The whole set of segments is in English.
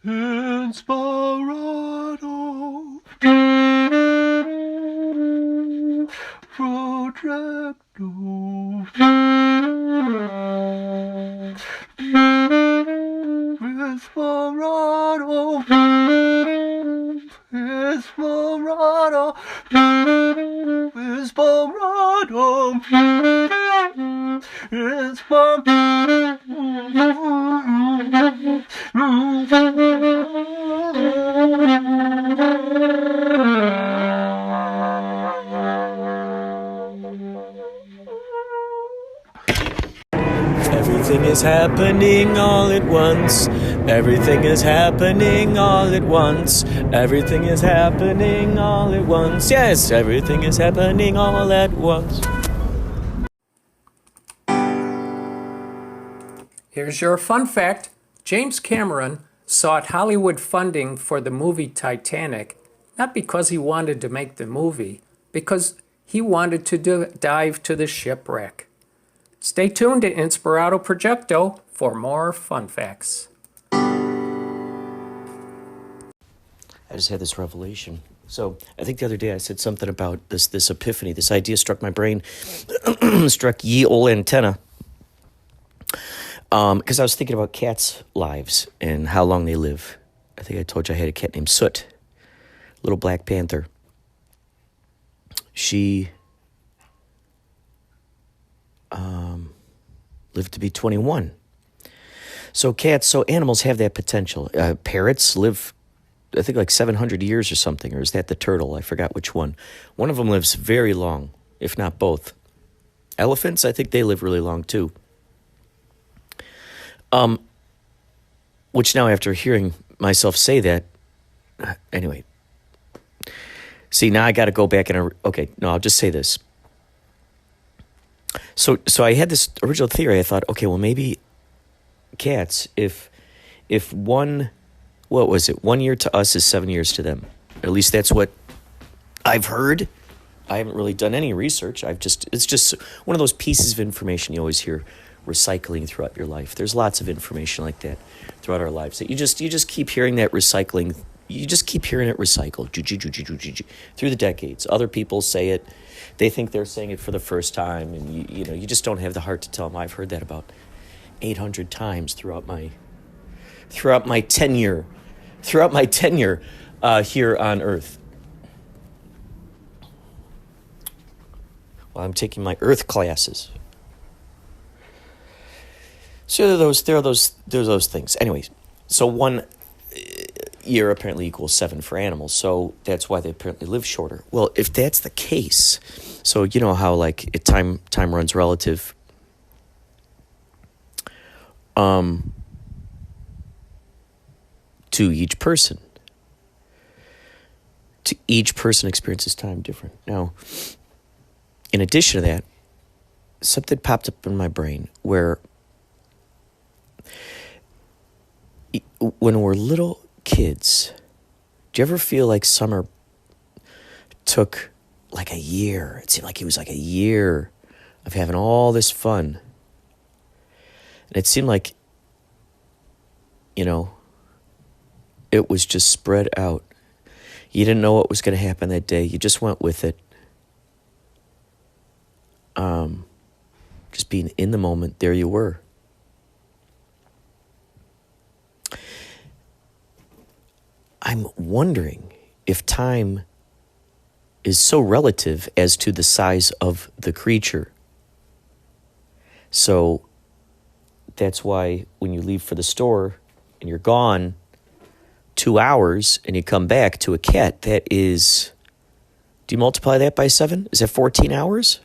Inspirado, Projecto, Inspirado, Inspirado, Everything is happening all at once. Everything is happening all at once. Everything is happening all at once. Yes, everything is happening all at once. Here's your fun fact. James Cameron sought Hollywood funding for the movie Titanic, not because he wanted to make the movie, because he wanted to dive to the shipwreck. Stay tuned to Inspirado Projecto for more fun facts. I just had this revelation. So I think the other day I said something about this epiphany. This idea struck my brain, struck ye old antenna. Because I was thinking about cats' lives and how long they live. I think I told you I had a cat named Soot, little black panther. She lived to be 21. So animals have that potential. Parrots live, I think, like 700 years or something, or is that the turtle? I forgot which one. One of them lives very long, if not both. Elephants, I think they live really long too. Which now, after hearing myself say that, anyway. See, now I got to go back and, I'll just say this. So I had this original theory. I thought, okay, well, maybe cats, if 1 year to us is 7 years to them. At least that's what I've heard. I haven't really done any research. It's just one of those pieces of information you always hear recycling throughout your life. There's lots of information like that throughout our lives that you just keep hearing that recycling. You just keep hearing it recycled through the decades. Other people say it. They think they're saying it for the first time, and you just don't have the heart to tell them. I've heard that about 800 times throughout my tenure here on Earth. While I'm taking my Earth classes. So there are those things. Anyways, so 1 year apparently equals 7 for animals. So that's why they apparently live shorter. Well, if that's the case, so you know how time runs relative. To each person. Each person experiences time different. Now, in addition to that, something popped up in my brain where when we're little kids, do you ever feel like summer took like a year? It seemed like it was like a year of having all this fun. And it seemed like, it was just spread out. You didn't know what was going to happen that day. You just went with it. Just being in the moment, there you were. I'm wondering if time is so relative as to the size of the creature. So that's why when you leave for the store and you're gone 2 hours and you come back, to a cat, that is, do you multiply that by 7? Is that 14 hours?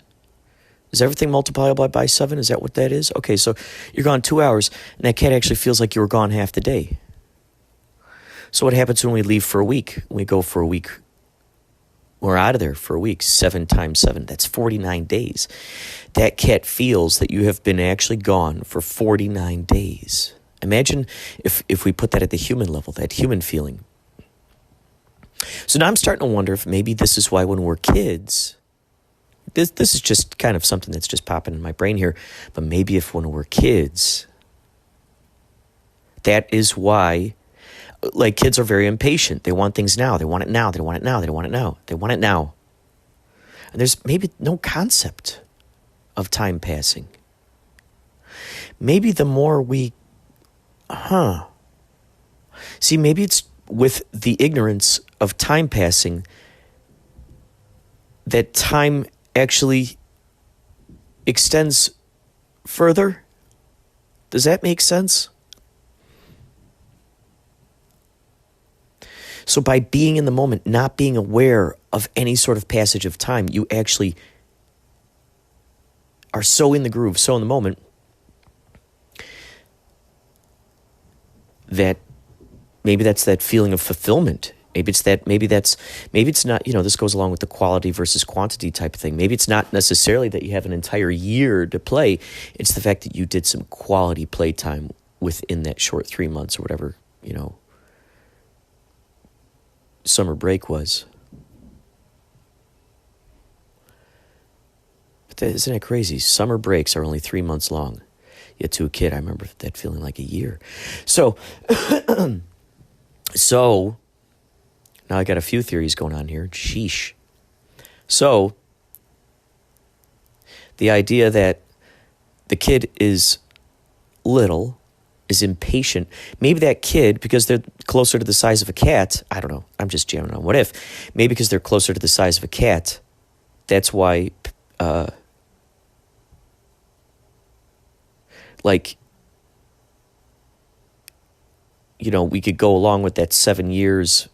Is everything multipliable by 7? Is that what that is? Okay, so you're gone 2 hours and that cat actually feels like you were gone half the day. So what happens when we leave for a week? When we go for a week, we're out of there for a week. 7 times 7, that's 49 days. That cat feels that you have been actually gone for 49 days. Imagine if we put that at the human level, that human feeling. So now I'm starting to wonder if maybe this is why when we're kids, this is just kind of something that's just popping in my brain here, but maybe if when we're kids, that is why like kids are very impatient. They want things now. They want it now. They want it now. They want it now. They want it now. And there's maybe no concept of time passing. Maybe the more we, see, maybe it's with the ignorance of time passing that time actually extends further. Does that make sense? So by being in the moment, not being aware of any sort of passage of time, you actually are so in the groove, so in the moment, that maybe that's that feeling of fulfillment. Maybe it's not, this goes along with the quality versus quantity type of thing. Maybe it's not necessarily that you have an entire year to play. It's the fact that you did some quality playtime within that short 3 months or whatever, summer break was. But isn't that crazy? Summer breaks are only 3 months long. Yet to a kid, I remember that feeling like a year. So, now I got a few theories going on here. Sheesh. So, the idea that the kid is little, is impatient. Maybe that kid, because they're closer to the size of a cat, I don't know, I'm just jamming on what if. Maybe because they're closer to the size of a cat, that's why, we could go along with that 7 years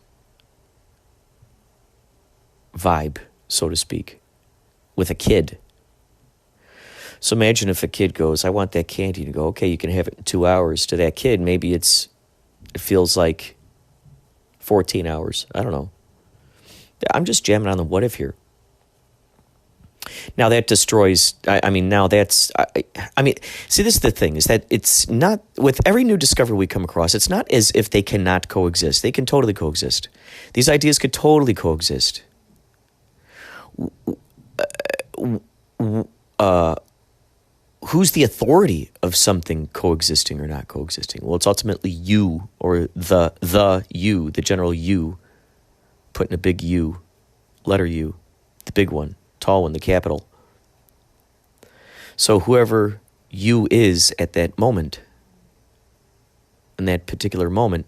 vibe, so to speak, with a kid. So imagine if a kid goes, I want that candy, to go, okay, you can have it in 2 hours. To that kid, maybe it feels like 14 hours. I don't know. I'm just jamming on the what if here. Now that destroys, see, this is the thing, is that it's not, with every new discovery we come across, it's not as if they cannot coexist. They can totally coexist. These ideas could totally coexist. Who's the authority of something coexisting or not coexisting? Well, it's ultimately you, or the you, the general you, putting a big U, letter U, the big one, tall one, the capital. So whoever you is at that moment, in that particular moment,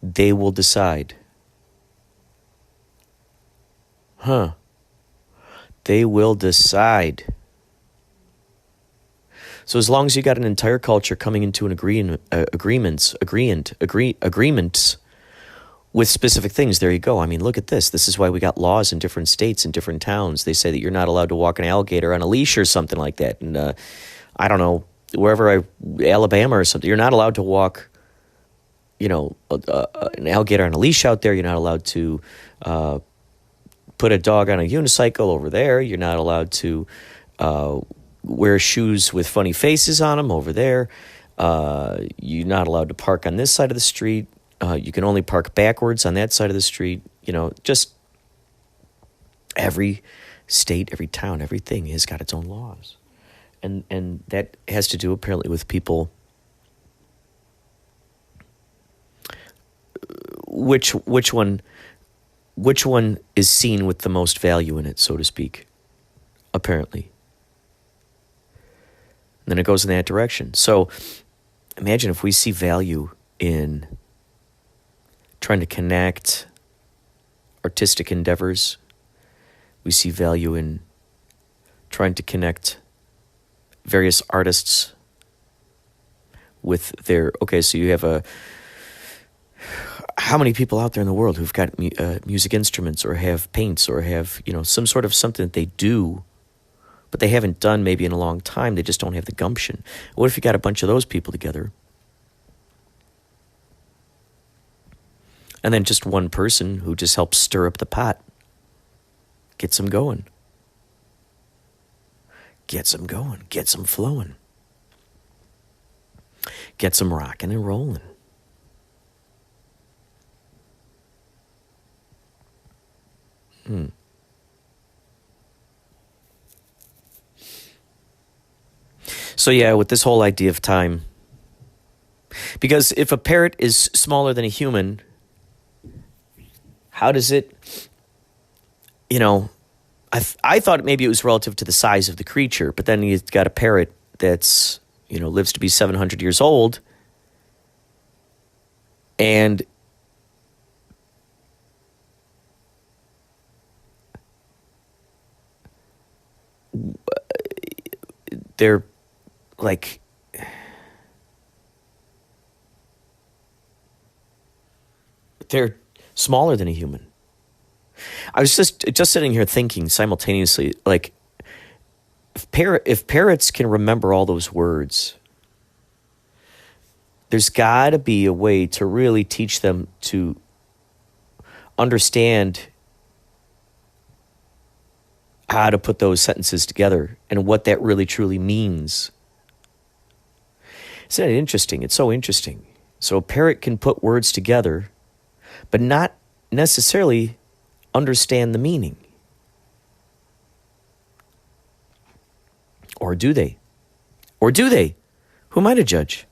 they will decide. They will decide. So as long as you got an entire culture coming into an agreements with specific things, there you go. I mean, look at this. This is why we got laws in different states and different towns. They say that you're not allowed to walk an alligator on a leash or something like that. And I don't know, Alabama or something, you're not allowed to walk, an alligator on a leash out there. You're not allowed to put a dog on a unicycle over there. You're not allowed to wear shoes with funny faces on them over there. You're not allowed to park on this side of the street. You can only park backwards on that side of the street. Just every state, every town, everything has got its own laws. And that has to do apparently with people, which one is seen with the most value in it, so to speak, apparently. And then it goes in that direction. So imagine if we see value in trying to connect artistic endeavors. We see value in trying to connect various artists with their... Okay, so you have how many people out there in the world who've got music instruments or have paints or have, some sort of something that they do, but they haven't done maybe in a long time. They just don't have the gumption. What if you got a bunch of those people together? And then just one person who just helps stir up the pot. Gets them going. Gets them going. Gets them flowing. Gets them rocking and rolling. So yeah, with this whole idea of time, Because if a parrot is smaller than a human, how does it, I thought maybe it was relative to the size of the creature, but then you've got a parrot that's, lives to be 700 years old, and they're like, they're smaller than a human. I was just sitting here thinking simultaneously, like, if parrots can remember all those words, there's got to be a way to really teach them to understand how to put those sentences together and what that really truly means. Isn't it interesting? It's so interesting. So a parrot can put words together, but not necessarily understand the meaning. Or do they? Or do they? Who am I to judge?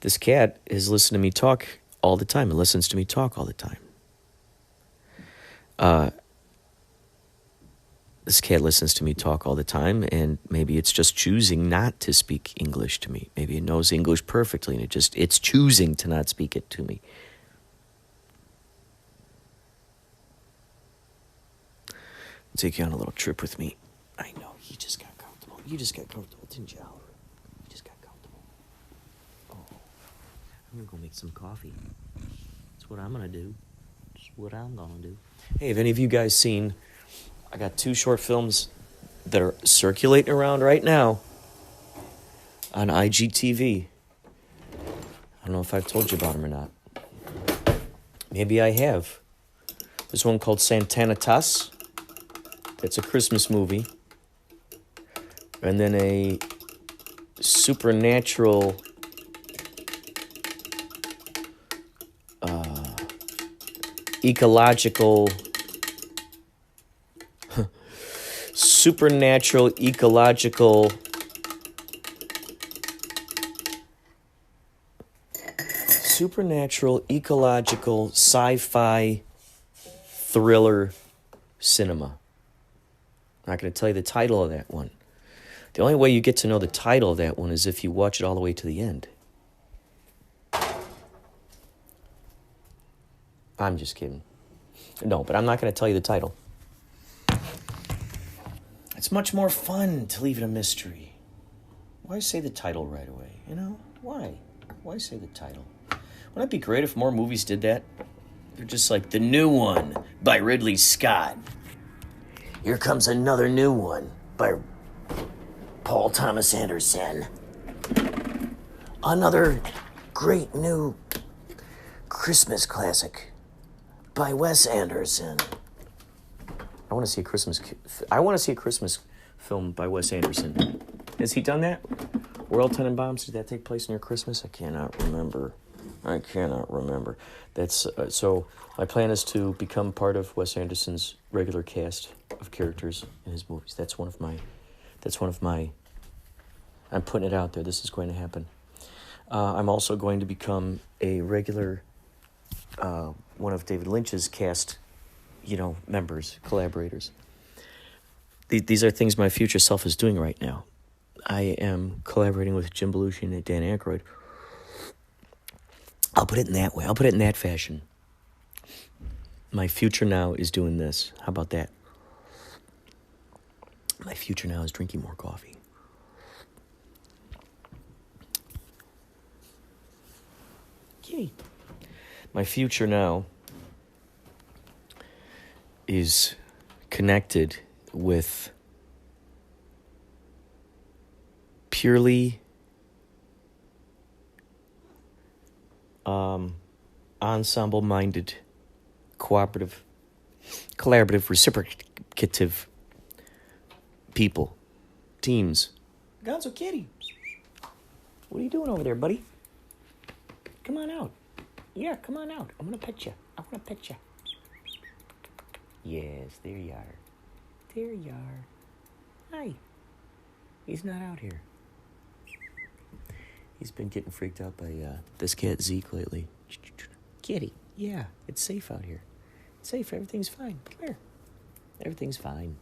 This cat has listened to me talk all the time. It listens to me talk all the time. This cat listens to me talk all the time, and maybe it's just choosing not to speak English to me. Maybe it knows English perfectly, and it's choosing to not speak it to me. I'll take you on a little trip with me. I know, you just got comfortable. You just got comfortable, didn't you, Oliver? You just got comfortable. Oh, I'm gonna go make some coffee. That's what I'm gonna do. That's what I'm gonna do. Hey, have any of you guys seen... I got 2 short films that are circulating around right now on IGTV. I don't know if I've told you about them or not. Maybe I have. There's one called Santanatas. It's a Christmas movie. And then a supernatural ecological supernatural ecological sci-fi thriller cinema. I'm not going to tell you the title of that one. The only way you get to know the title of that one is if you watch it all the way to the end. I'm just kidding. No, but I'm not going to tell you the title. It's much more fun to leave it a mystery. Why say the title right away? Why? Why say the title? Wouldn't it be great if more movies did that? They're just like, the new one by Ridley Scott. Here comes another new one by Paul Thomas Anderson. Another great new Christmas classic by Wes Anderson. I want to see a Christmas film by Wes Anderson. Has he done that? Royal Tenenbaums, did that take place near Christmas? I cannot remember. That's so my plan is to become part of Wes Anderson's regular cast of characters in his movies. That's one of my I'm putting it out there. This is going to happen. I'm also going to become a regular one of David Lynch's cast, members, collaborators. These are things my future self is doing right now. I am collaborating with Jim Belushi and Dan Aykroyd. I'll put it in that way. I'll put it in that fashion. My future now is doing this. How about that? My future now is drinking more coffee. Yay. My future now is connected with purely ensemble-minded, collaborative, reciprocative people, teams. Gonzo Kitty, what are you doing over there, buddy? Come on out. Yeah, come on out. I'm gonna pet you. I wanna pet you. Yes, there you are. There you are. Hi. He's not out here. He's been getting freaked out by this cat Zeke lately. Kitty, yeah, it's safe out here. It's safe, everything's fine. Come here. Everything's fine.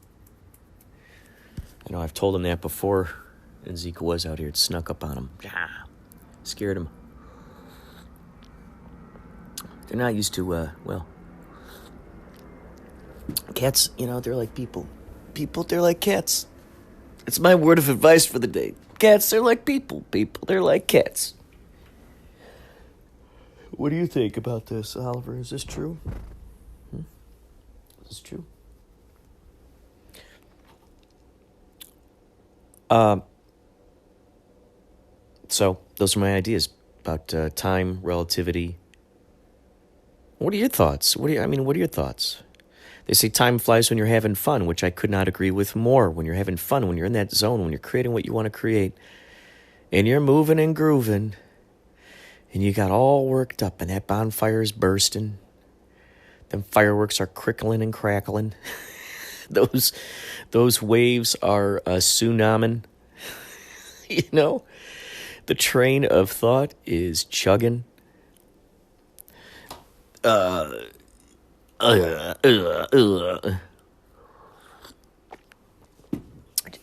I know I've told him that before, and Zeke was out here. It snuck up on him. Scared him. They're not used to, well, cats, they're like people. People, they're like cats. It's my word of advice for the day. Cats, they're like people. People, they're like cats. What do you think about this, Oliver? Is this true? Is this true? So, those are my ideas about time, relativity. What are your thoughts? What are your thoughts? They say time flies when you're having fun, which I could not agree with more. When you're having fun, when you're in that zone, when you're creating what you want to create, and you're moving and grooving, and you got all worked up, and that bonfire's bursting. Them fireworks are crickling and crackling. Those waves are tsunami. The train of thought is chugging.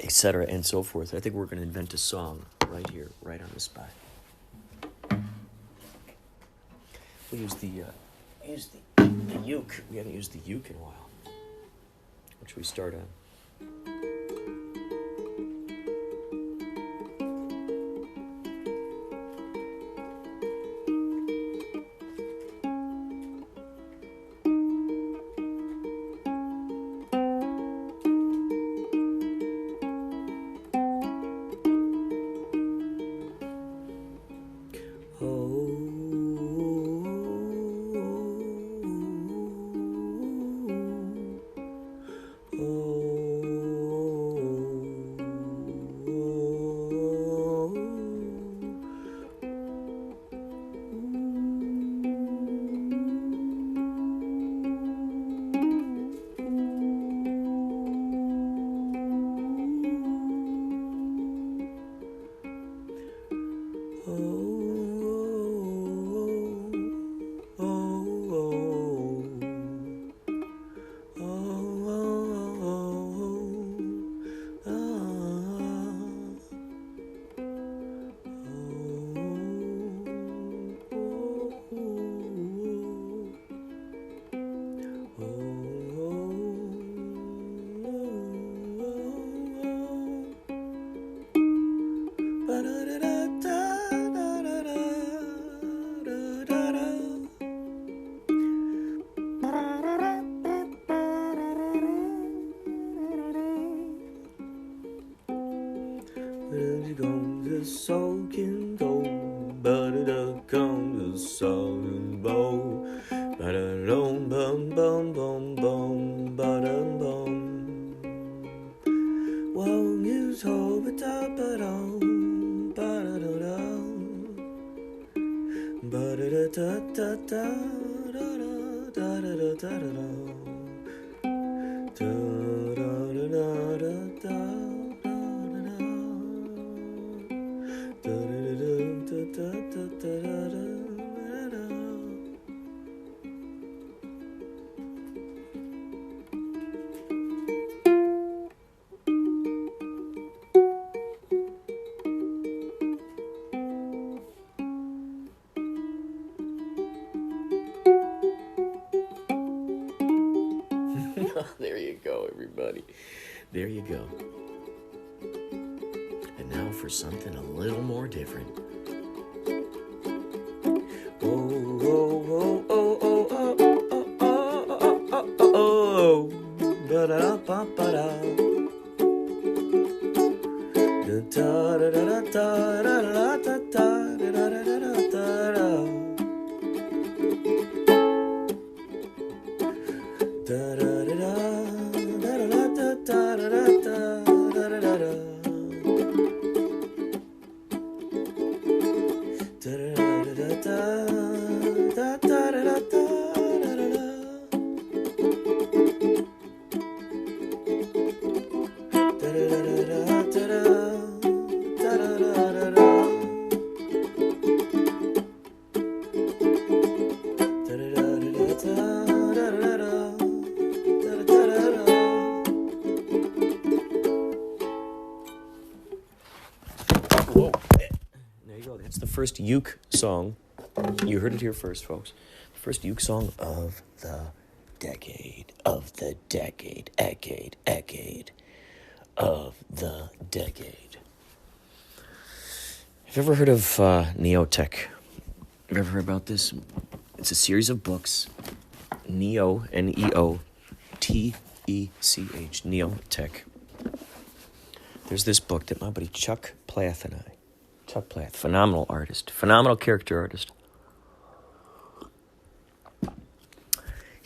Etc. and so forth. I think we're going to invent a song right here, right on the spot. We'll use the uke. We haven't used the uke in a while. Which we start on. There you go, everybody. There you go. And now for something a little more different. Oh, oh, oh, oh, oh, oh, oh, oh, oh, oh, oh, ba-da-da-ba-ba-da. first uke song. You heard it here first, folks. First uke song of the decade. Of the decade. Decade of the decade. Have you ever heard of Neotech? Have you ever heard about this? It's a series of books. Neo, Neotech, Neotech. There's this book that my buddy Chuck Plath, phenomenal artist, phenomenal character artist.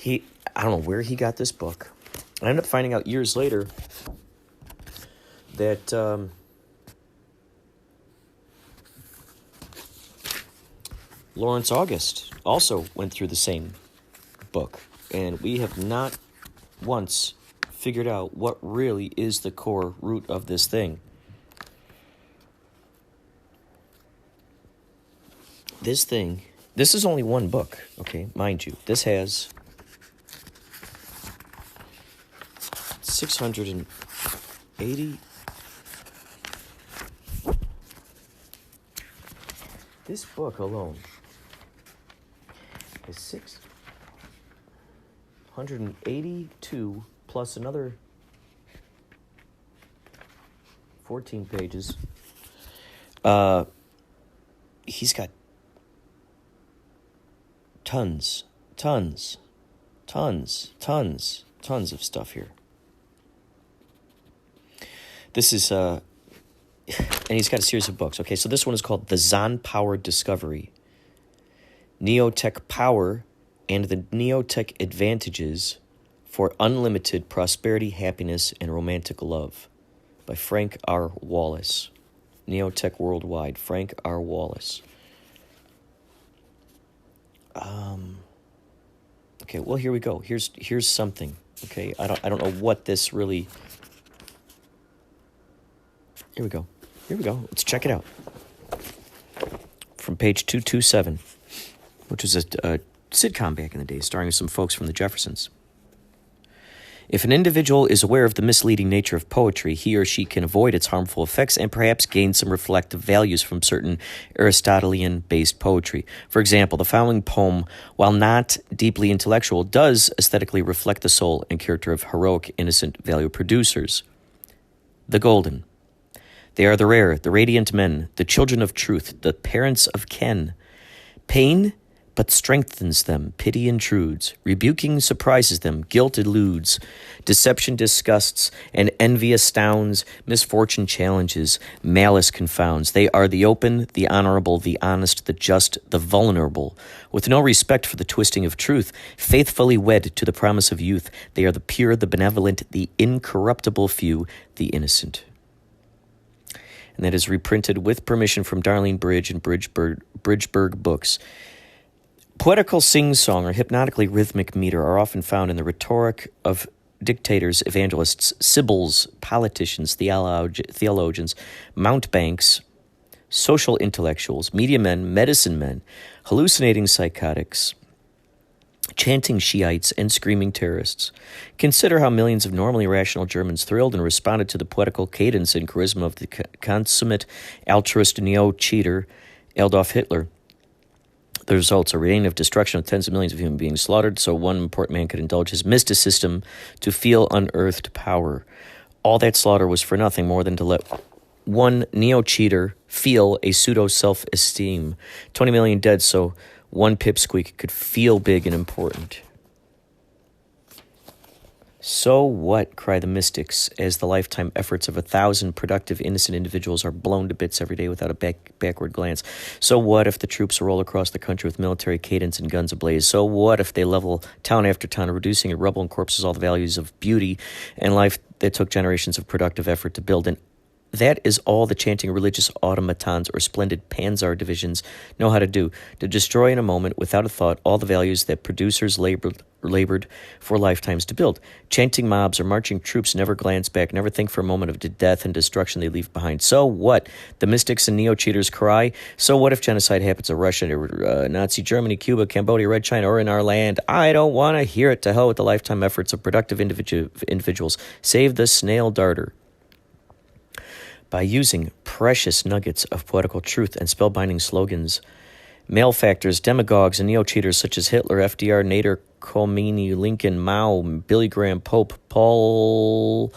I don't know where he got this book. I ended up finding out years later that Lawrence August also went through the same book, and we have not once figured out what really is the core root of this thing. This is only one book, okay, mind you. This has 680. This book alone is 682 plus another 14 pages. He's got tons of stuff here. This is, and he's got a series of books. Okay, so this one is called The Zon Power Discovery, Neotech Power and the Neotech Advantages for Unlimited Prosperity, Happiness, and Romantic Love by Frank R. Wallace. Neotech Worldwide, Frank R. Wallace. Okay, well, here we go. Here's something. Okay, I don't know what this really. Here we go. Let's check it out. From page 227, which was a sitcom back in the day, starring some folks from the Jeffersons. If an individual is aware of the misleading nature of poetry, he or she can avoid its harmful effects and perhaps gain some reflective values from certain Aristotelian-based poetry. For example, the following poem, while not deeply intellectual, does aesthetically reflect the soul and character of heroic, innocent value producers. The Golden. They are the rare, the radiant men, the children of truth, the parents of ken. Pain but strengthens them, pity intrudes, rebuking surprises them, guilt eludes, deception disgusts, and envy astounds, misfortune challenges, malice confounds. They are the open, the honorable, the honest, the just, the vulnerable. With no respect for the twisting of truth, faithfully wed to the promise of youth, they are the pure, the benevolent, the incorruptible few, the innocent. And that is reprinted with permission from Darlene Bridge and Bridgeburg Books. Poetical sing-song or hypnotically rhythmic meter are often found in the rhetoric of dictators, evangelists, sibyls, politicians, theologians, mountebanks, social intellectuals, media men, medicine men, hallucinating psychotics, chanting Shiites, and screaming terrorists. Consider how millions of normally rational Germans thrilled and responded to the poetical cadence and charisma of the consummate altruist neo-cheater Adolf Hitler. The results, a reign of destruction of tens of millions of human beings slaughtered so one important man could indulge his mysticism to feel unearthed power. All that slaughter was for nothing more than to let one neo-cheater feel a pseudo-self-esteem. 20 million dead so one pipsqueak could feel big and important. So what, cry the mystics, as the lifetime efforts of 1,000 productive, innocent individuals are blown to bits every day without a backward glance. So what if the troops roll across the country with military cadence and guns ablaze? So what if they level town after town, reducing in rubble and corpses all the values of beauty and life that took generations of productive effort to build? And that is all the chanting religious automatons or splendid panzer divisions know how to do, to destroy in a moment, without a thought, all the values that producers labored for lifetimes to build. Chanting mobs or marching troops never glance back, never think for a moment of the death and destruction they leave behind. So what? The mystics and neo-cheaters cry. So what if genocide happens in Russia, Nazi Germany, Cuba, Cambodia, Red China, or in our land? I don't want to hear it. To hell with the lifetime efforts of productive individuals. Save the snail darter. by using precious nuggets of poetical truth and spellbinding slogans, malefactors, demagogues, and neo-cheaters such as Hitler, FDR, Nader, Khomeini, Lincoln, Mao, Billy Graham, Pope, Paul,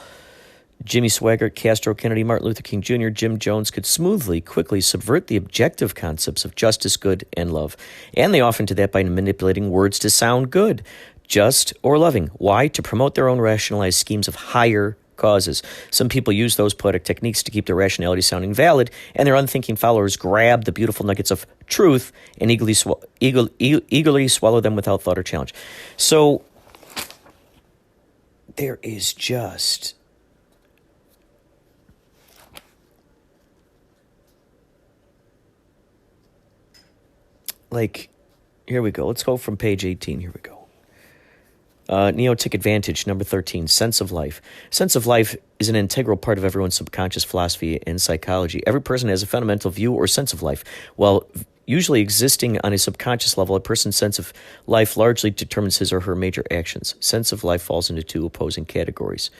Jimmy Swaggart, Castro, Kennedy, Martin Luther King Jr., Jim Jones could smoothly, quickly subvert the objective concepts of justice, good, and love. And they often do that by manipulating words to sound good, just, or loving. Why? To promote their own rationalized schemes of higher causes. Some people use those poetic techniques to keep their rationality sounding valid, and their unthinking followers grab the beautiful nuggets of truth and eagerly swallow them without thought or challenge. So there is just... like, here we go. Let's go from page 18. Here we go. Neotic Advantage, number 13, Sense of Life. Sense of life is an integral part of everyone's subconscious philosophy and psychology. Every person has a fundamental view or sense of life. While usually existing on a subconscious level, a person's sense of life largely determines his or her major actions. Sense of life falls into two opposing categories.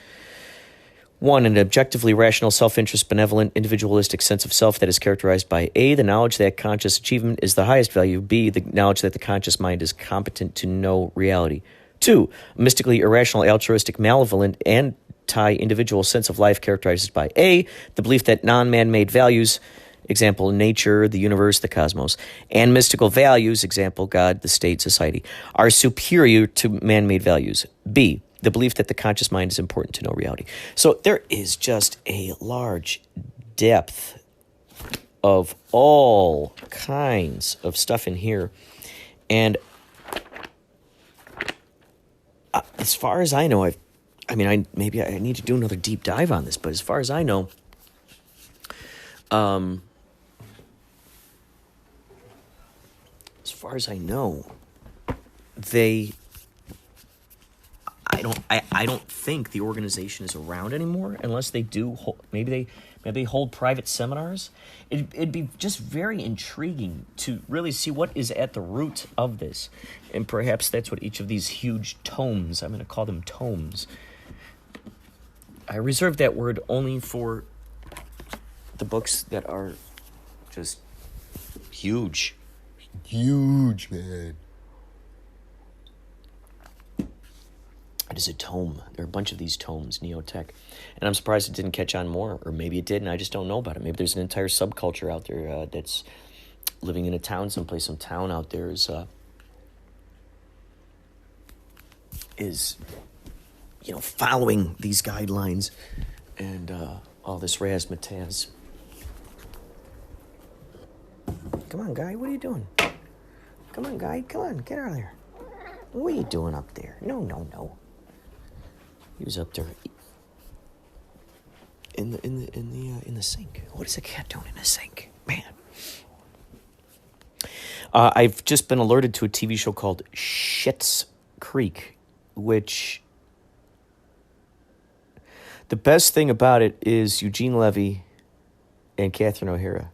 One, an objectively rational, self-interest, benevolent, individualistic sense of self that is characterized by A, the knowledge that conscious achievement is the highest value, B, the knowledge that the conscious mind is competent to know reality. Two, a mystically irrational, altruistic, malevolent, anti-individual sense of life characterized by A, the belief that non-man-made values, example, nature, the universe, the cosmos, and mystical values, example, God, the state, society, are superior to man-made values. B, the belief that the conscious mind is important to know reality. So there is just a large depth of all kinds of stuff in here. And as far as I know, maybe I need to do another deep dive on this, but as far as I know, I don't think the organization is around anymore unless they do. Maybe they hold private seminars. It'd be just very intriguing to really see what is at the root of this, and perhaps that's what each of these huge tomes. I'm going to call them tomes. I reserve that word only for the books that are just huge, man. It is a tome. There are a bunch of these tomes, Neotech. And I'm surprised it didn't catch on more. Or maybe it did, and I just don't know about it. Maybe there's an entire subculture out there that's living in a town someplace. Some town out there is following these guidelines and all this razzmatazz. Come on, guy. What are you doing? Come on, guy. Come on. Get out of there. What are you doing up there? No. He was up there in the sink. What is a cat doing in a sink, man? I've just been alerted to a TV show called Schitt's Creek, which the best thing about it is Eugene Levy and Catherine O'Hara.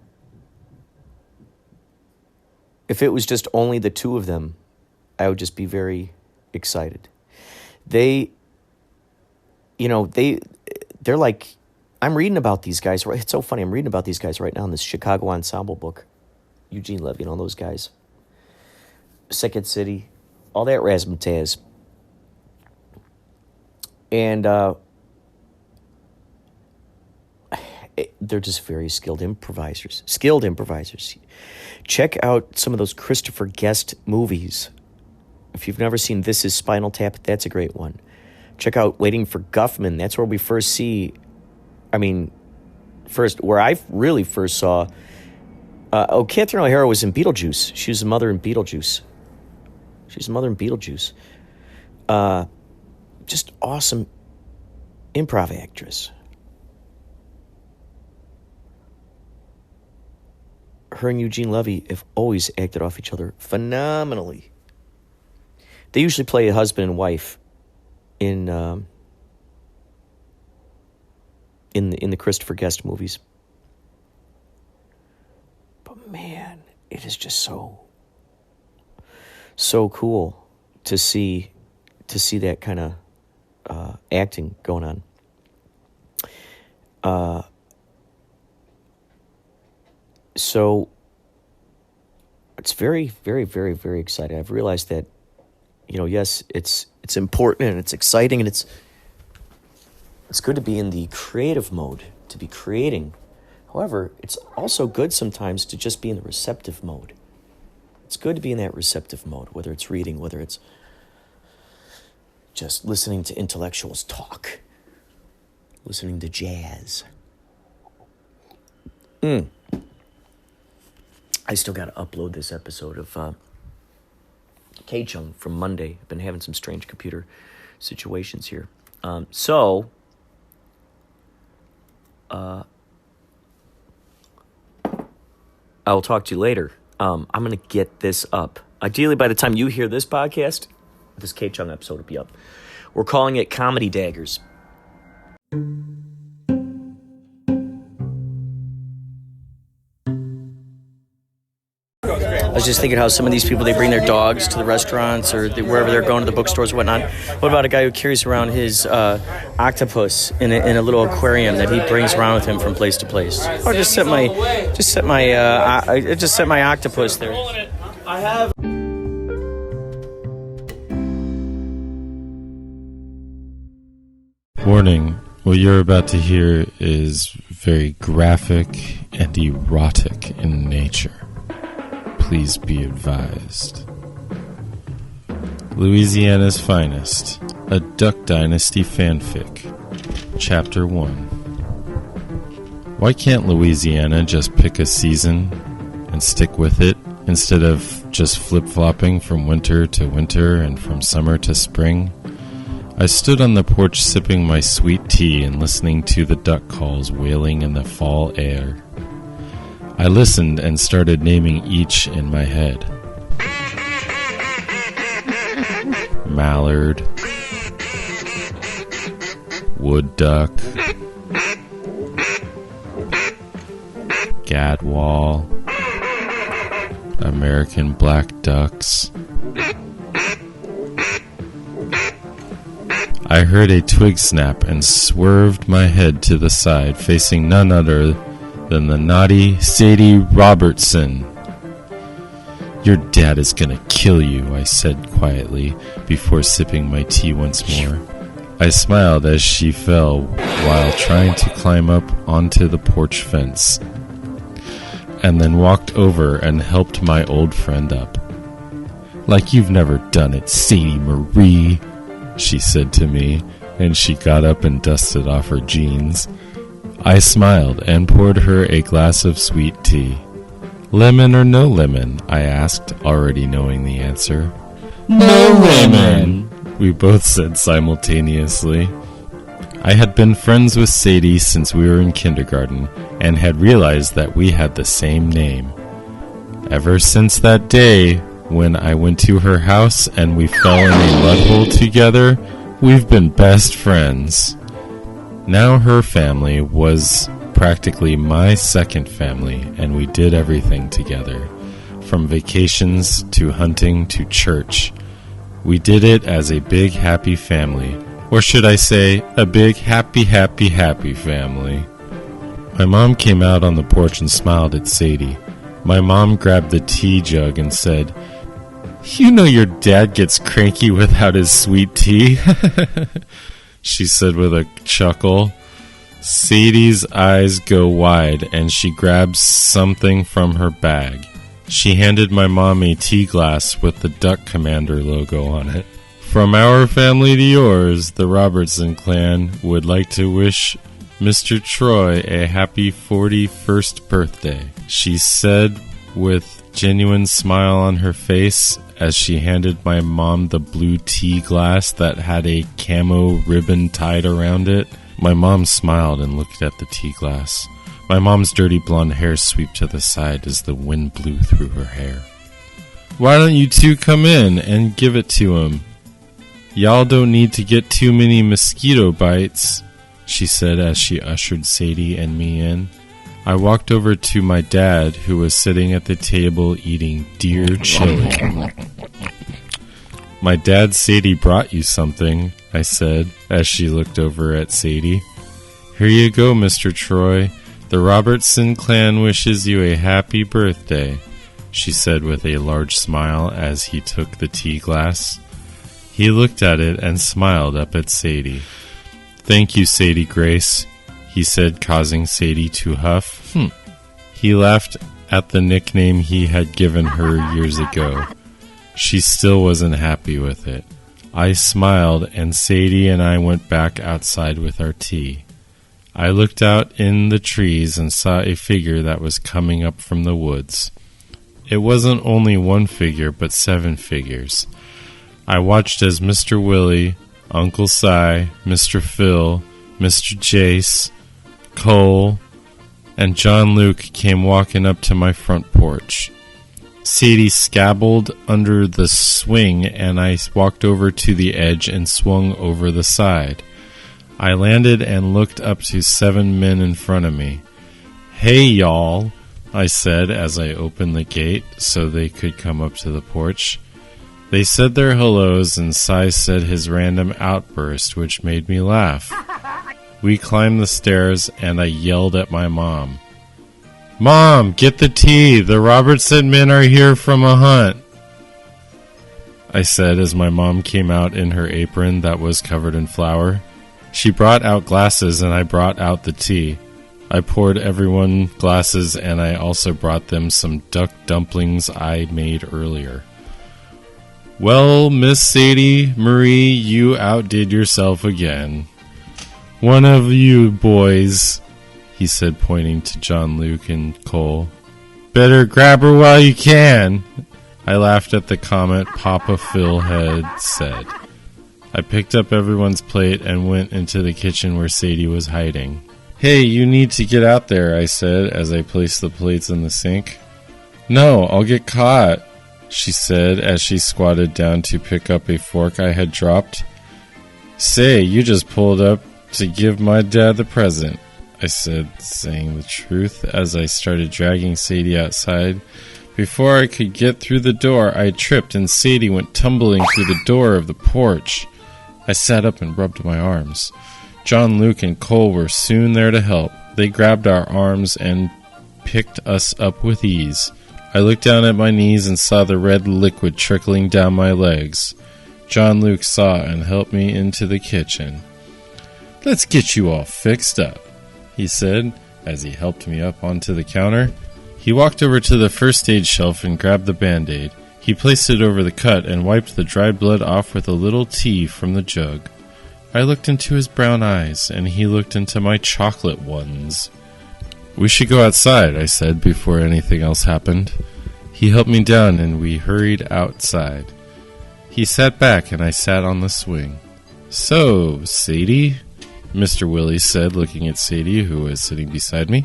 If it was just only the two of them, I would just be very excited. They're like, I'm reading about these guys. Right? It's so funny. I'm reading about these guys right now in this Chicago Ensemble book. Eugene Levy and all those guys. Second City, all that razzmatazz. And they're just very skilled improvisers. Check out some of those Christopher Guest movies. If you've never seen This Is Spinal Tap, that's a great one. Check out Waiting for Guffman. That's where we first see, where I really first saw, Catherine O'Hara was in Beetlejuice. She was the mother in Beetlejuice. Just awesome improv actress. Her and Eugene Levy have always acted off each other phenomenally. They usually play a husband and wife in the Christopher Guest movies. But man, it is just so cool to see that kind of acting going on. So it's very, very, very, very exciting. I've realized that, yes, it's important and it's exciting and it's good to be in the creative mode, to be creating. However, it's also good sometimes to just be in the receptive mode. It's good to be in that receptive mode, whether it's reading, whether it's just listening to intellectuals talk, listening to jazz. I still got to upload this episode of K-Chung from Monday. I've been having some strange computer situations here. So I will talk to you later. I'm going to get this up. Ideally, by the time you hear this podcast, this K-Chung episode will be up. We're calling it Comedy Daggers. I was just thinking how some of these people, they bring their dogs to the restaurants or wherever they're going, to the bookstores or whatnot. What about a guy who carries around his octopus in a little aquarium that he brings around with him from place to place? Or just set my octopus there. I have. Warning, what you're about to hear is very graphic and erotic in nature. Please be advised. Louisiana's Finest, a Duck Dynasty fanfic. Chapter 1. Why can't Louisiana just pick a season and stick with it instead of just flip-flopping from winter to winter and from summer to spring? I stood on the porch sipping my sweet tea and listening to the duck calls wailing in the fall air. I listened and started naming each in my head. Mallard, wood duck, gadwall, American black ducks. I heard a twig snap and swerved my head to the side, facing none other than the naughty Sadie Robertson. "Your dad is gonna kill you," I said quietly before sipping my tea once more. I smiled as she fell while trying to climb up onto the porch fence, and then walked over and helped my old friend up. "Like you've never done it, Sadie Marie," she said to me, and she got up and dusted off her jeans. I smiled and poured her a glass of sweet tea. "Lemon or no lemon?" I asked, already knowing the answer. "No lemon," we both said simultaneously. I had been friends with Sadie since we were in kindergarten and had realized that we had the same name. Ever since that day, when I went to her house and we fell in a mud hole together, we've been best friends. Now her family was practically my second family, and we did everything together, from vacations to hunting to church. We did it as a big happy family, or should I say, a big happy family. My mom came out on the porch and smiled at Sadie. My mom grabbed the tea jug and said, "You know your dad gets cranky without his sweet tea," she said with a chuckle. Sadie's eyes go wide and she grabs something from her bag. She handed my mom a tea glass with the Duck Commander logo on it. "From our family to yours, the Robertson clan would like to wish Mr. Troy a happy 41st birthday," she said with genuine smile on her face as she handed my mom the blue tea glass that had a camo ribbon tied around it. My mom smiled and looked at the tea glass. My mom's dirty blonde hair swept to the side as the wind blew through her hair. "Why don't you two come in and give it to him? Y'all don't need to get too many mosquito bites," she said as she ushered Sadie and me in. I walked over to my dad, who was sitting at the table eating deer chili. "My dad Sadie brought you something," I said as she looked over at Sadie. "Here you go, Mr. Troy. "The Robertson clan wishes you a happy birthday," she said with a large smile as he took the tea glass. He looked at it and smiled up at Sadie. "Thank you, Sadie Grace," he said, causing Sadie to huff. He laughed at the nickname he had given her years ago. She still wasn't happy with it. I smiled, and Sadie and I went back outside with our tea. I looked out in the trees and saw a figure that was coming up from the woods. It wasn't only one figure, but 7 figures. I watched as Mr. Willie, Uncle Si, Mr. Phil, Mr. Jace, Cole, and John Luke came walking up to my front porch. Sadie scabbled under the swing, and I walked over to the edge and swung over the side. I landed and looked up to 7 men in front of me. "Hey, y'all," I said as I opened the gate so they could come up to the porch. They said their hellos, and Si said his random outburst, which made me laugh. We climbed the stairs, and I yelled at my mom. "Mom, get the tea! The Robertson men are here from a hunt," I said as my mom came out in her apron that was covered in flour. She brought out glasses, and I brought out the tea. I poured everyone glasses, and I also brought them some duck dumplings I made earlier. "Well, Miss Sadie Marie, you outdid yourself again. One of you boys," he said, pointing to John Luke and Cole, "better grab her while you can." I laughed at the comment Papa Phil had said. I picked up everyone's plate and went into the kitchen where Sadie was hiding. "Hey, you need to get out there," I said as I placed the plates in the sink. "No, I'll get caught," she said as she squatted down to pick up a fork I had dropped. "Say, you just pulled up to give my dad the present," I said, saying the truth as I started dragging Sadie outside. Before I could get through the door, I tripped and Sadie went tumbling through the door of the porch. I sat up and rubbed my arms. John Luke and Cole were soon there to help. They grabbed our arms and picked us up with ease. I looked down at my knees and saw the red liquid trickling down my legs. John Luke saw and helped me into the kitchen. "Let's get you all fixed up," he said as he helped me up onto the counter. He walked over to the first aid shelf and grabbed the Band-Aid. He placed it over the cut and wiped the dried blood off with a little tea from the jug. I looked into his brown eyes, and he looked into my chocolate ones. "We should go outside," I said before anything else happened. He helped me down, and we hurried outside. He sat back, and I sat on the swing. "So, Sadie," Mr. Willie said, looking at Sadie, who was sitting beside me.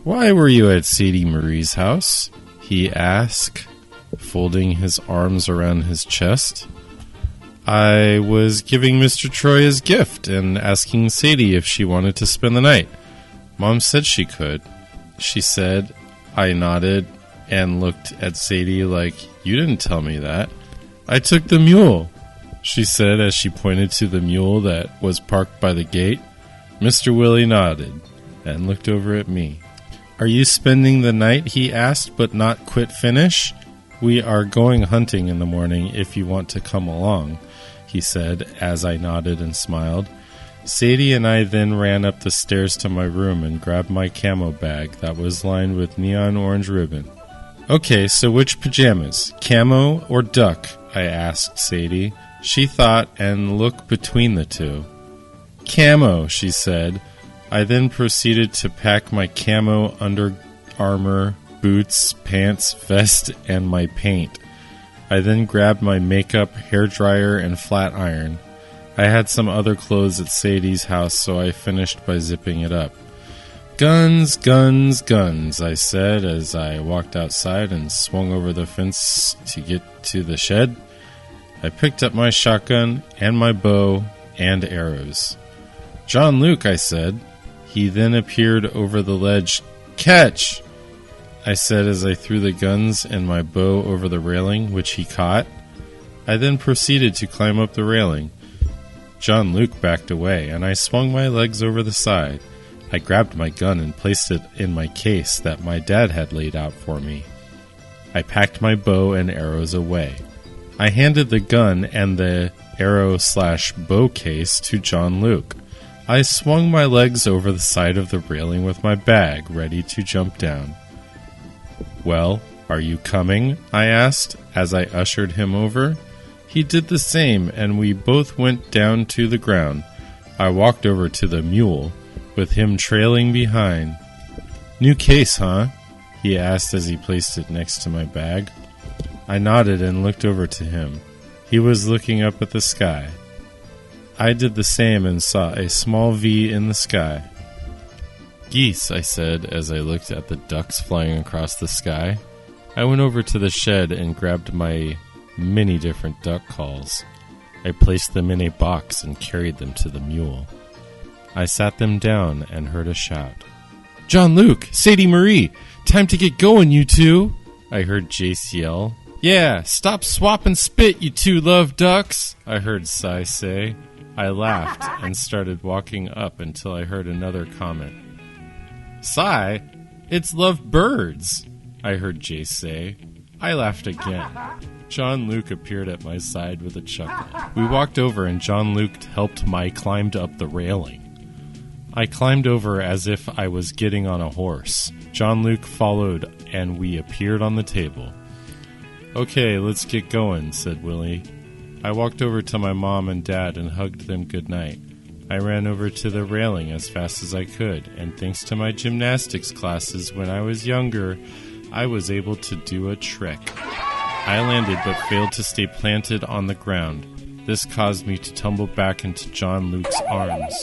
"Why were you at Sadie Marie's house?" he asked, folding his arms around his chest. "I was giving Mr. Troy his gift and asking Sadie if she wanted to spend the night. Mom said she could," she said. I nodded and looked at Sadie like, "You didn't tell me that." "I took the mule," she said as she pointed to the mule that was parked by the gate. Mr. Willie nodded and looked over at me. "Are you spending the night?" he asked, "but not quit finish?" "We are going hunting in the morning if you want to come along," he said as I nodded and smiled. Sadie and I then ran up the stairs to my room and grabbed my camo bag that was lined with neon orange ribbon. "Okay, so which pajamas, camo or duck?" I asked Sadie. She thought and looked between the two. "Camo," she said. I then proceeded to pack my camo under armor, boots, pants, vest, and my paint. I then grabbed my makeup, hairdryer, and flat iron. I had some other clothes at Sadie's house, so I finished by zipping it up. "Guns, guns, guns," I said as I walked outside and swung over the fence to get to the shed. I picked up my shotgun and my bow and arrows. "John Luke," I said. He then appeared over the ledge. "Catch!" I said as I threw the guns and my bow over the railing, which he caught. I then proceeded to climb up the railing. John Luke backed away, and I swung my legs over the side. I grabbed my gun and placed it in my case that my dad had laid out for me. I packed my bow and arrows away. I handed the gun and the arrow/bow case to John Luke. I swung my legs over the side of the railing with my bag, ready to jump down. "Well, are you coming?" I asked as I ushered him over. He did the same, and we both went down to the ground. I walked over to the mule, with him trailing behind. "New case, huh?" he asked as he placed it next to my bag. I nodded and looked over to him. He was looking up at the sky. I did the same and saw a small V in the sky. "Geese," I said as I looked at the ducks flying across the sky. I went over to the shed and grabbed my many different duck calls. I placed them in a box and carried them to the mule. I sat them down and heard a shout. "John Luke! Sadie Marie! Time to get going, you two!" I heard Jace yell. "Yeah, stop swap and spit, you two love ducks!" I heard Cy say. I laughed and started walking up until I heard another comment. "Cy, it's love birds!" I heard Jace say. I laughed again. John Luke appeared at my side with a chuckle. We walked over and John Luke helped me climb up the railing. I climbed over as if I was getting on a horse. John Luke followed and we appeared on the table. "Okay, let's get going," said Willie. I walked over to my mom and dad and hugged them goodnight. I ran over to the railing as fast as I could, and thanks to my gymnastics classes when I was younger, I was able to do a trick. I landed but failed to stay planted on the ground. This caused me to tumble back into John Luke's arms.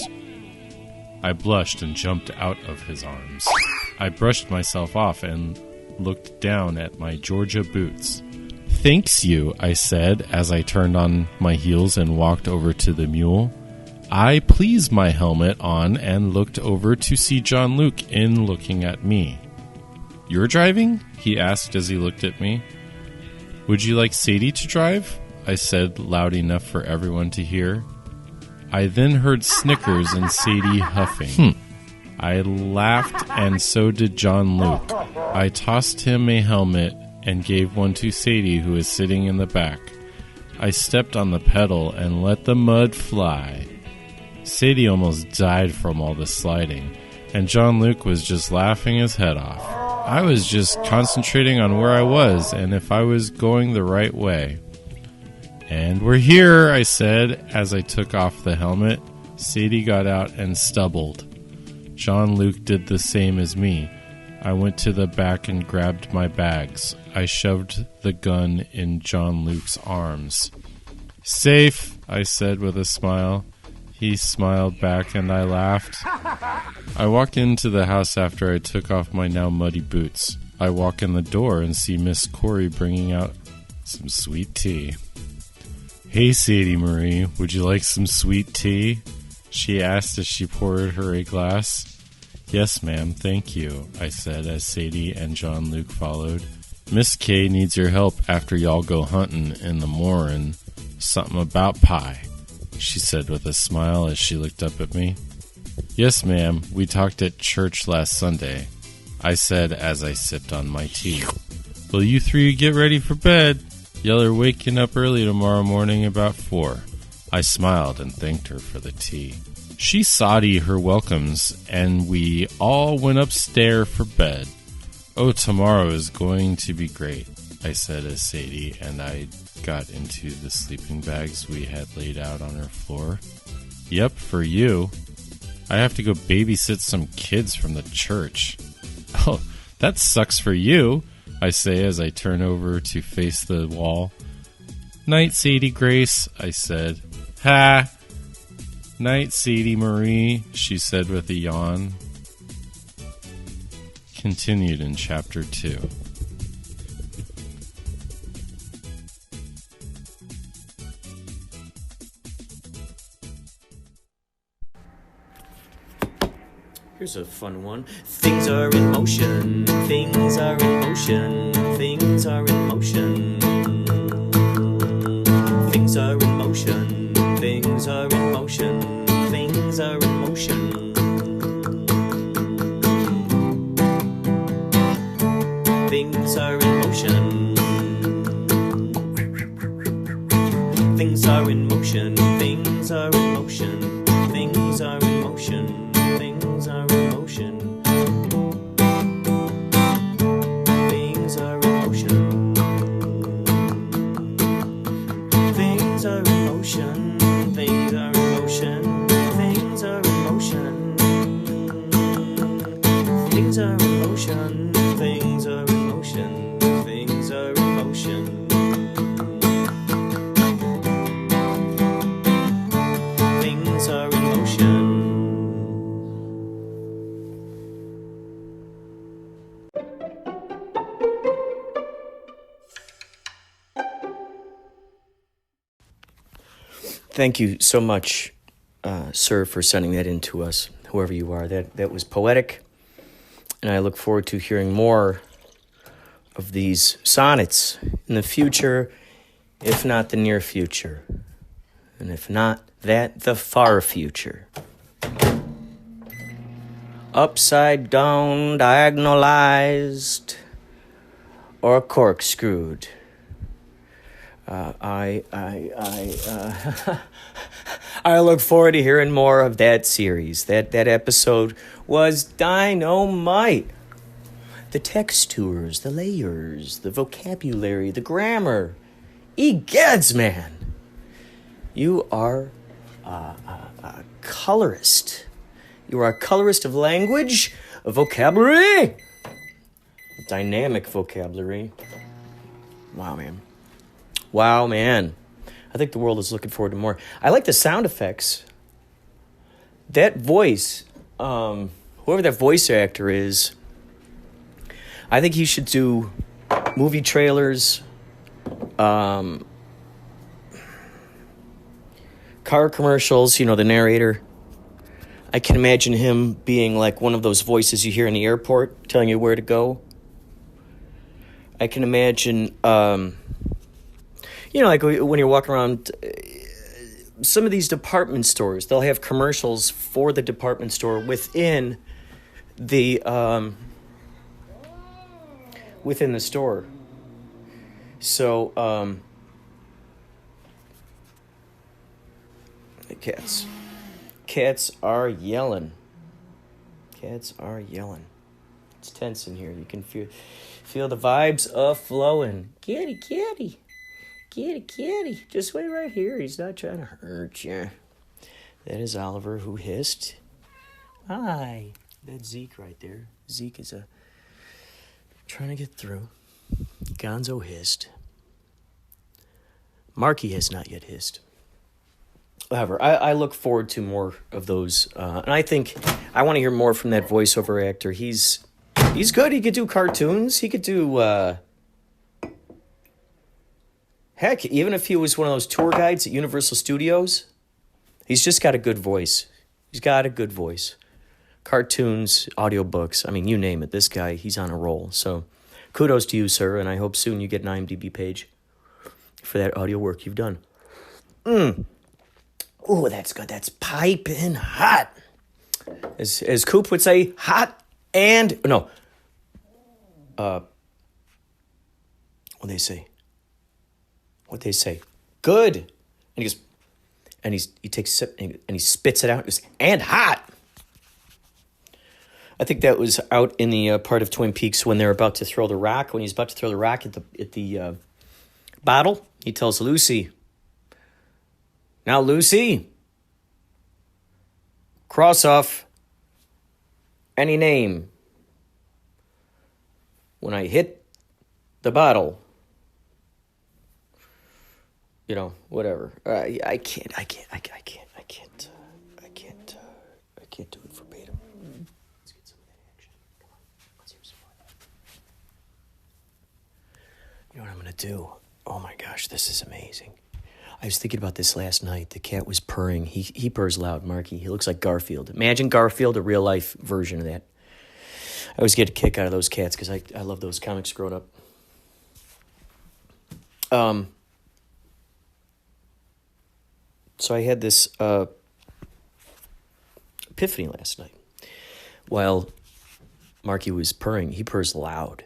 I blushed and jumped out of his arms. I brushed myself off and looked down at my Georgia boots. "Thanks you," I said as I turned on my heels and walked over to the mule. I pleased my helmet on and looked over to see John Luke in looking at me. "You're driving?" he asked as he looked at me. "Would you like Sadie to drive?" I said loud enough for everyone to hear. I then heard snickers and Sadie huffing. I laughed and so did John Luke. I tossed him a helmet and gave one to Sadie, who was sitting in the back. I stepped on the pedal and let the mud fly. Sadie almost died from all the sliding, and John Luke was just laughing his head off. I was just concentrating on where I was and if I was going the right way. "And we're here," I said as I took off the helmet. Sadie got out and stubbled. John Luke did the same as me. I went to the back and grabbed my bags. I shoved the gun in John Luke's arms. "Safe," I said with a smile. He smiled back and I laughed. I walked into the house after I took off my now muddy boots. I walk in the door and see Miss Corey bringing out some sweet tea. "Hey, Sadie Marie, would you like some sweet tea?" she asked as she poured her a glass. "Yes, ma'am, thank you," I said as Sadie and John Luke followed. "Miss K needs your help after y'all go hunting in the mornin'. Something about pie," she said with a smile as she looked up at me. "Yes, ma'am, we talked at church last Sunday," I said as I sipped on my tea. "Well, you three get ready for bed. Y'all are waking up early tomorrow morning about 4. I smiled and thanked her for the tea. She sodded her welcomes, and we all went upstairs for bed. "Oh, tomorrow is going to be great," I said as Sadie and I got into the sleeping bags we had laid out on her floor. "Yep, for you. I have to go babysit some kids from the church." "Oh, that sucks for you," I say as I turn over to face the wall. "Night, Sadie Grace," I said. "Ha! Night, Sadie Marie," she said with a yawn. Continued in Chapter 2. Here's a fun one. Things are in motion. Things are in motion. Things are in motion. Things are in motion. Things are in motion. Things are in motion. Things are in motion, things are in motion, things are in motion, things are in motion. Things are in motion. Things are in motion, things are in motion, things are in motion. Things are in motion, things are in motion, things are in motion. Things are in motion. Thank you so much, sir, for sending that in to us, whoever you are. That was poetic, and I look forward to hearing more of these sonnets in the future, if not the near future, and if not that, the far future. Upside down, diagonalized, or corkscrewed. I look forward to hearing more of that series. That episode was dynamite. The textures, the layers, the vocabulary, the grammar. Egads, man. You are a colorist. You are a colorist of language, of vocabulary, dynamic vocabulary. Wow, man. Wow, man. I think the world is looking forward to more. I like the sound effects. That voice, whoever that voice actor is, I think he should do movie trailers, car commercials, the narrator. I can imagine him being like one of those voices you hear in the airport telling you where to go. I can imagine, like when you're walking around some of these department stores, they'll have commercials for the department store within the store. So, the cats are yelling. Cats are yelling. It's tense in here. You can feel the vibes of flowing. Kitty, kitty. Kitty, kitty. Just wait right here. He's not trying to hurt you. That is Oliver who hissed. Hi. That's Zeke right there. Zeke is trying to get through. Gonzo hissed. Marky has not yet hissed. However, I look forward to more of those. And I think I want to hear more from that voiceover actor. He's good. He could do cartoons. He could do... Heck, even if he was one of those tour guides at Universal Studios, he's just got a good voice. He's got a good voice. Cartoons, audiobooks, I mean, you name it. This guy, he's on a roll. So kudos to you, sir, and I hope soon you get an IMDb page for that audio work you've done. Ooh, that's good. That's piping hot. As Coop would say, hot and... No. What they say? What they say? Good. And he goes, and he takes a sip and he spits it out. He goes, and hot. I think that was out in the part of Twin Peaks when they're about to throw the rock. When he's about to throw the rock at the bottle, he tells Lucy, "Now, Lucy, cross off any name when I hit the bottle." Whatever. I can't do it verbatim. Let's get some of that action. Come on, let's hear some more of that. You know what I'm gonna do? Oh my gosh, this is amazing. I was thinking about this last night. The cat was purring. He purrs loud, Marky. He looks like Garfield. Imagine Garfield, a real life version of that. I always get a kick out of those cats because I love those comics growing up. So I had this epiphany last night. While Marky was purring, he purrs loud.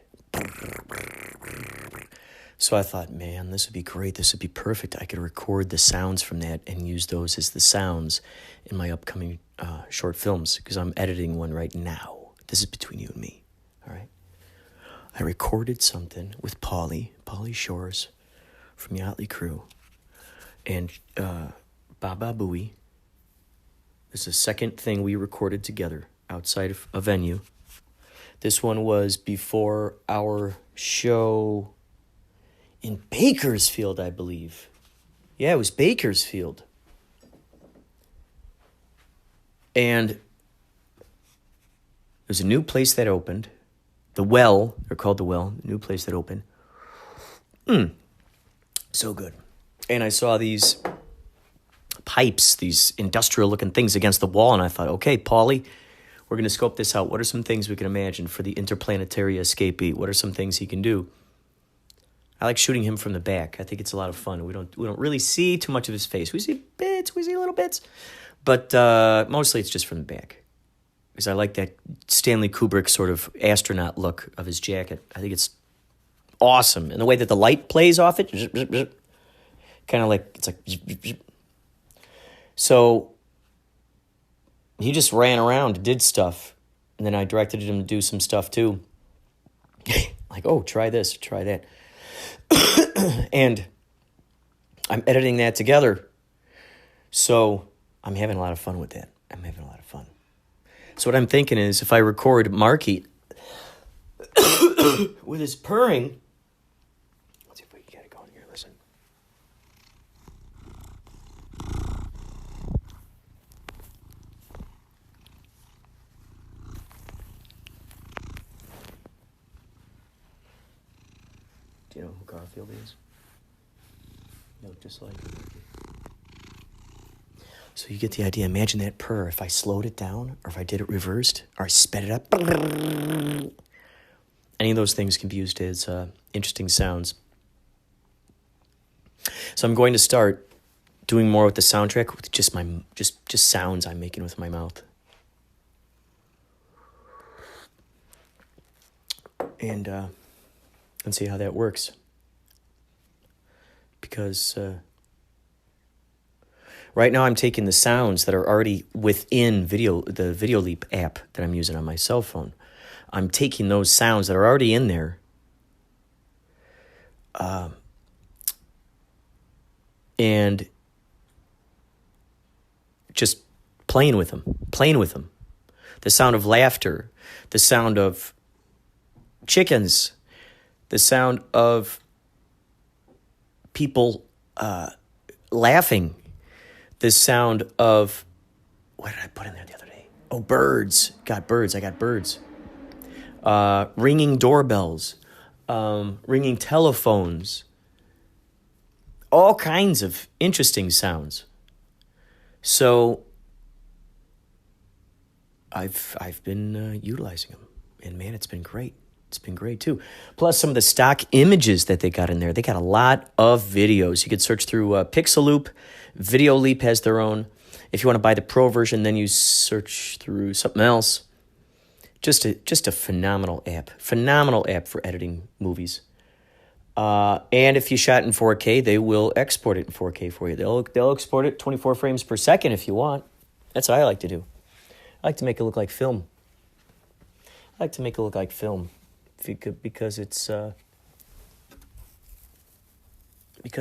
So I thought, man, this would be great. This would be perfect. I could record the sounds from that and use those as the sounds in my upcoming short films, because I'm editing one right now. This is between you and me, all right? I recorded something with Pauly Shöres from Yachtly Crew, and Baba Booey. This is the second thing we recorded together outside of a venue. This one was before our show in Bakersfield, I believe. Yeah, it was Bakersfield. And there's a new place that opened. The Well, they're called The Well, the new place that opened. So good. And I saw these pipes, these industrial-looking things against the wall, and I thought, okay, Pauly, we're going to scope this out. What are some things we can imagine for the interplanetary escapee? What are some things he can do? I like shooting him from the back. I think it's a lot of fun. We don't really see too much of his face. We see little bits, but mostly it's just from the back. Because I like that Stanley Kubrick sort of astronaut look of his jacket. I think it's awesome. And the way that the light plays off it, kind of like, it's like... So he just ran around and did stuff. And then I directed him to do some stuff too. Like, oh, try this, try that. And I'm editing that together. So I'm having a lot of fun with that. So what I'm thinking is, if I record Marky with his purring, let's see if we can get it going here. Listen. Do you know who Garfield is? No, just like Marky. So you get the idea. Imagine that purr. If I slowed it down, or if I did it reversed, or I sped it up. Any of those things can be used as interesting sounds. So I'm going to start doing more with the soundtrack with just sounds I'm making with my mouth. And see how that works. Because right now I'm taking the sounds that are already within the Video Leap app that I'm using on my cell phone. I'm taking those sounds that are already in there, and just playing with them. The sound of laughter, the sound of chickens, the sound of people laughing, the sound of, what did I put in there the other day? Oh, birds. I got birds. Ringing doorbells, ringing telephones, all kinds of interesting sounds. So I've been utilizing them, and man, it's been great. It's been great too. Plus some of the stock images that they got in there. They got a lot of videos. You could search through Pixaloop. Video Leap has their own. If you want to buy the pro version, then you search through something else. Just a phenomenal app. Phenomenal app for editing movies. And if you shot in 4K, they will export it in 4K for you. They'll export it 24 frames per second if you want. That's what I like to do. I like to make it look like film. Because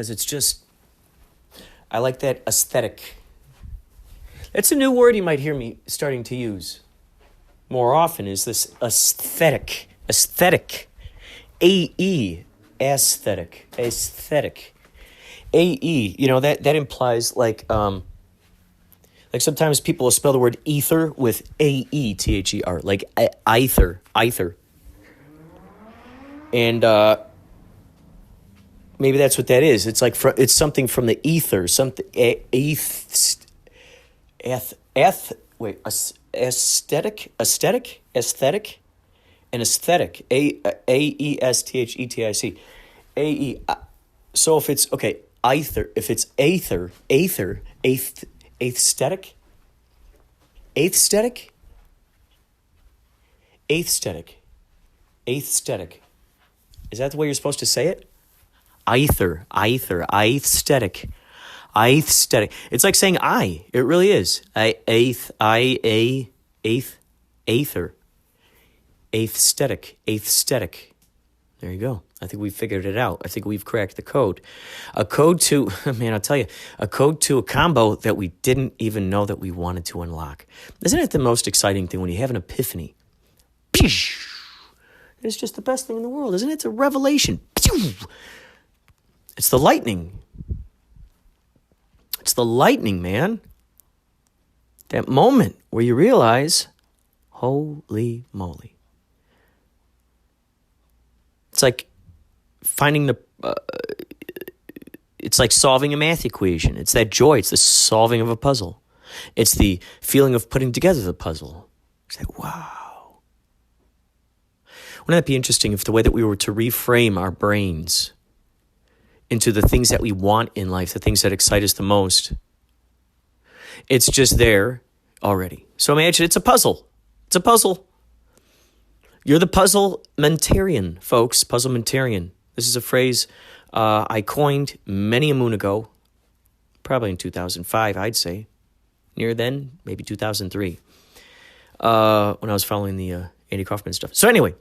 it's just, I like that aesthetic. That's a new word you might hear me starting to use more often, is this aesthetic. A-E, aesthetic. A-E, that implies like sometimes people will spell the word ether with A-E-T-H-E-R, like ether. And maybe that's what that is. It's like it's something from the ether, something aesthetic, and aesthetic. A-E-S-T-H-E-T-I-C. A-E. So if it's aesthetic, aesthetic. Is that the way you're supposed to say it? Aesthetic. It's like saying I. It really is. Aether. Aesthetic. There you go. I think we've figured it out. I think we've cracked the code. A code to, man, I'll tell you, a code to a combo that we didn't even know that we wanted to unlock. Isn't it the most exciting thing when you have an epiphany? It's just the best thing in the world, isn't it? It's a revelation. It's the lightning. It's the lightning, man. That moment where you realize, holy moly. It's like finding it's like solving a math equation. It's that joy. It's the solving of a puzzle. It's the feeling of putting together the puzzle. It's like, wow. Wouldn't that be interesting if the way that we were to reframe our brains into the things that we want in life, the things that excite us the most, it's just there already. So imagine it's a puzzle. It's a puzzle. You're the puzzlementarian, folks. Puzzlementarian. This is a phrase I coined many a moon ago, probably in 2005, I'd say. Near then, maybe 2003, when I was following the Andy Kaufman stuff. So anyway,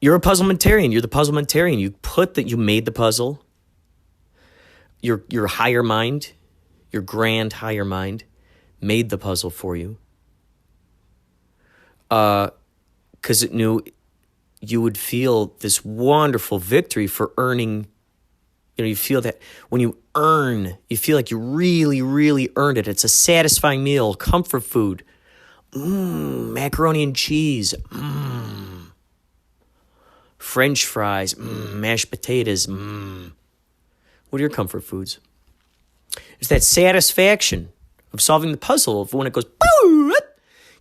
you're a puzzlementarian. You're the puzzlementarian. You made the puzzle. Your higher mind, your grand higher mind, made the puzzle for you. Because it knew you would feel this wonderful victory for earning. You feel that when you earn, you feel like you really, really earned it. It's a satisfying meal, comfort food. Macaroni and cheese. French fries. Mashed potatoes. What are your comfort foods? It's that satisfaction of solving the puzzle of when it goes,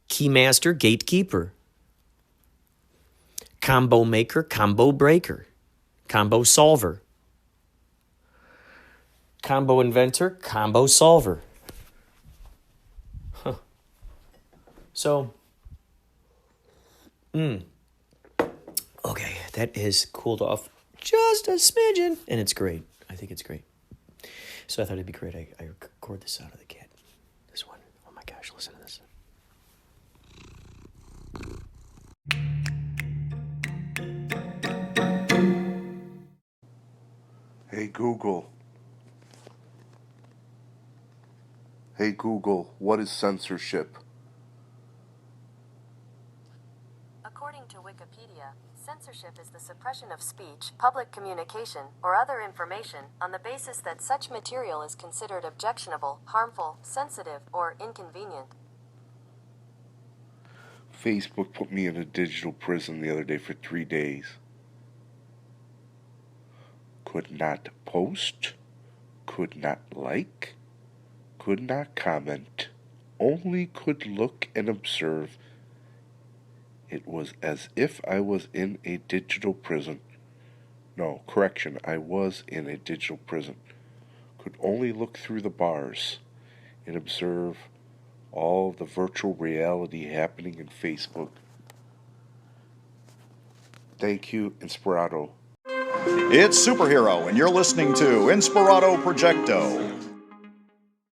keymaster, gatekeeper. Combo maker, combo breaker, combo solver, combo inventor, combo solver. So, okay, that has cooled off just a smidgen, and it's great. I think it's great. So I thought it'd be great. I record this out of the cat. This one. Oh my gosh, listen to this. Hey Google. Hey Google, what is censorship? According to Wikipedia, censorship is the suppression of speech, public communication, or other information on the basis that such material is considered objectionable, harmful, sensitive, or inconvenient. Facebook put me in a digital prison the other day for 3 days. Could not post, could not like, could not comment, only could look and observe. It was as if I was in a digital prison. No, correction, I was in a digital prison. Could only look through the bars and observe all the virtual reality happening in Facebook. Thank you, Inspirado. It's Superhero, and you're listening to Inspirado Projecto.